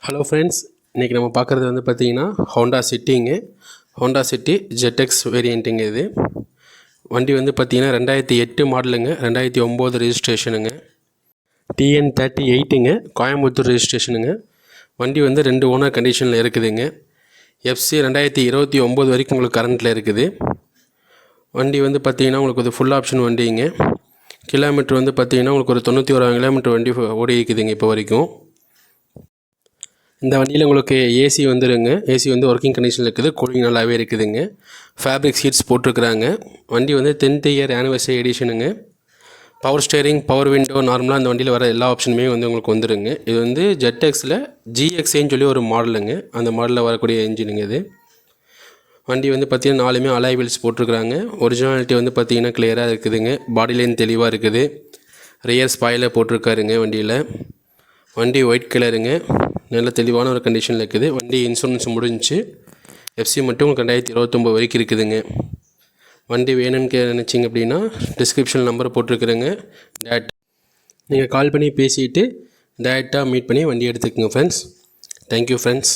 Hello friends, இன்றைக்கி நம்ம பார்க்குறது வந்து பார்த்திங்கன்னா ஹோண்டா சிட்டி ZX வேரியண்ட்டுங்க. இது வண்டி வந்து பார்த்திங்கன்னா 2008 மாடலுங்க, 2009 ரெஜிஸ்ட்ரேஷனுங்க, TN38ங்க, கோயம்புத்தூர் ரெஜிஸ்ட்ரேஷனுங்க. வண்டி வந்து 2 ஓனர் கண்டிஷனில் இருக்குதுங்க. FC 2029 வரைக்கும் உங்களுக்கு கரண்ட்டில் இருக்குது. வண்டி வந்து பார்த்திங்கன்னா உங்களுக்கு ஒரு ஃபுல் ஆப்ஷன் வண்டிங்க. கிலோமீட்டர் வந்து பார்த்திங்கன்னா உங்களுக்கு ஒரு 91,000 கிலோமீட்டர் வண்டி ஓடி இருக்குதுங்க இப்போ வரைக்கும். இந்த வண்டியில் உங்களுக்கு ஏசி வந்துடுங்க. ஏசி வந்து ஒர்க்கிங் கண்டிஷனில் இருக்குது, கூலிங் நல்லாவே இருக்குதுங்க. ஃபேப்ரிக் சீட்ஸ் போட்டிருக்குறாங்க. வண்டி வந்து 10th இயர் ஆனிவர்சரி எடிஷனுங்க. பவர் ஸ்டேரிங், பவர் விண்டோ, நார்மலாக அந்த வண்டியில் வர எல்லா ஆப்ஷனுமே வந்து உங்களுக்கு வந்துடுங்க. இது வந்து ZXல GXன்னு சொல்லி ஒரு மாடலுங்க. அந்த மாடலில் வரக்கூடிய இன்ஜினுங்க இது. வண்டி வந்து பார்த்திங்கன்னா 4மே அலாய் வீல்ஸ் போட்டிருக்குறாங்க. ஒரிஜினாலிட்டி வந்து பார்த்திங்கன்னா கிளியராக இருக்குதுங்க. பாடி லைன் தெளிவாக இருக்குது. ரியர் ஸ்பாயிலர் போட்டிருக்காருங்க வண்டியில். வண்டி ஒயிட் கலருங்க, நல்ல தெளிவான ஒரு கண்டிஷனில் இருக்குது. வண்டி இன்சூரன்ஸ் முடிஞ்சிச்சு. FC மட்டும் உங்களுக்கு 2029 வரைக்கும் இருக்குதுங்க. வண்டி வேணும்னு நினச்சிங்க அப்படின்னா டிஸ்கிரிப்ஷனில் நம்பர் போட்டிருக்குறேங்க. நீங்கள் கால் பண்ணி பேசிவிட்டு டேரெக்டாக மீட் பண்ணி வண்டி எடுத்துக்கோங்க ஃப்ரெண்ட்ஸ். Thank you friends.